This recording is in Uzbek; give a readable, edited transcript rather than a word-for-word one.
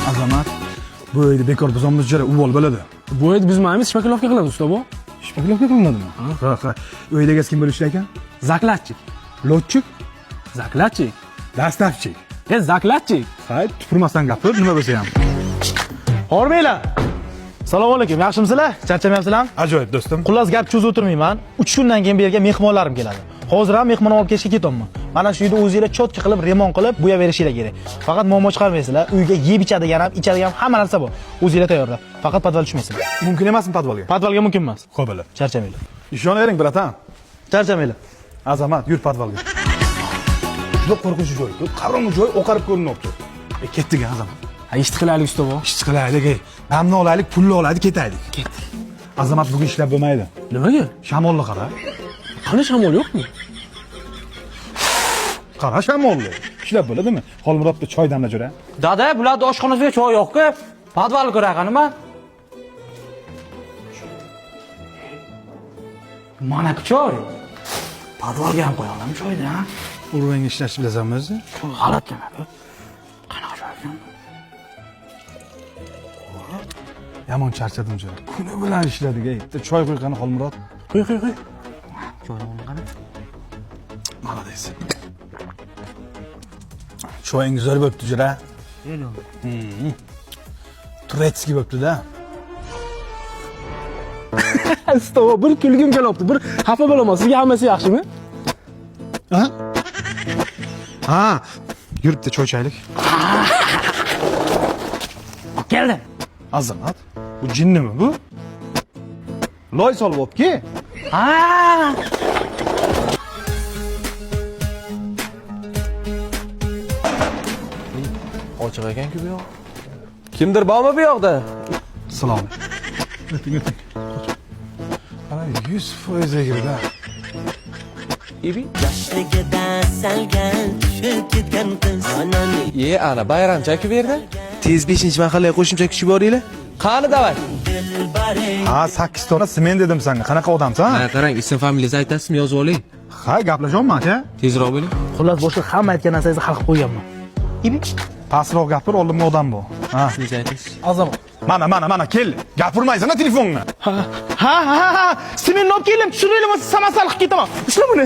Azamat, bu uyda bekor buzamiz jara uvol bo'ladi. Bu uyda buzmaymiz, shpakilovka qilamiz usta bu. Shpakilovka qilinadimi? Ha. Uyda egasi kim bo'lishi ekan? Zaklatchik. Lotchik, Zaklatchik. dastavchik. Zaklatchik. Hay, tupurmasdan gapir, nima bo'lsa ham. Hormanglar. Assalomu alaykum. Yaxshimisizlar? Charchamayapsizlarmi? Ajoyib do'stim. Xullas gap cho'zib o'tirmayman. 3 kundan keyin bu yerga mehmonlarim keladi. Hozir ham mehmon olib kelishga ketyapman. Mana shu uyda o'zingizlar cho'tka qilib, remont qilib, bo'yab berishinglar kerak. Faqat muammo chiqarmaysizlar. Uyga yeb ichadigan ham, ichadigan ham hamma narsa bor. O'zingizlar tayyorlab. Faqat podval tushmaysizlar. Mumkin emasmi podvalga? Podvalga mumkin emas. Xo'p, bo'la. Charchamanglar. Ishonavering, bratan. Charchamanglar. Azamat, yur podvalga. Juda qo'rqinchli joy. Qarong'i joy oqarib ko'rinyapti. Ketdik, Azamat. Ha, ish qilaylik usta bu. Ish qilaylik, pamni olaylik, pulni olaylik, ketaylik. Ketdik. Azamat bugun ishlab bo'lmaydi. Nimaga? Shamolni qara. Qani shamol yo'qmi? Qara shamolni. Ishlab bo'ladimi? Xolmurodda choy damlab jura. Dada, bularda oshxonasiga choy yo'q-ku. Podval ko'raqanimi? Mana choy. Podvalga ham qo'ya olamiz choyni, ha? Urvangga ishlashni bilasanmi o'zi? G'alati emas. Qanaqa choy ekan? Yomon charchadim joy. Kuni bilan ishladik, Bitta choy qo'y qani Xolmurod. Qo'y. Choy olgani. Malades. Choying zo'r bo'pti jura. Turetskiy bo'pti-da. Usta bu bir kulgim kelyapti. Bir xafa bo'laman. Sizga hammasi yaxshimi? Ha. Yur bitta choy chaylik. Keldim. Azamat. Bu jinnimi bu? Loy solib o'pki. Ha! Ochiq ekan-ku bu yoq. Kimdir bormi bu yoqda? Salom. O'ting. Ana 100% egri-da. Ibi. Yoshligidan salgan tushib ketgan qiz onani Ana bayramcha ku bu yerda. Tez 5-mahallaga qo'shimcha kuchi boringlar. Qani davay. dilbaring Ha, 8 tona sement dedim senga. Qanaqa odamsan? Mana qarang, ism familiyangizni aytasizmi, yozib oling. Ha, gaplashyapman aka. Tezroq bo'ling. Xullas boshqa hamma aytgan narsangizni hal qilib qo'yganman. Ibi. Pastroq gapir, oldimga odam bu. Ha. Siz aytasiz. Azamat. Mana, kel. Gapirmaysan telefonni. Ha. Semen olib kelim, tushiraylik bo'lsa samasal qilib ketaman. Ushla buni.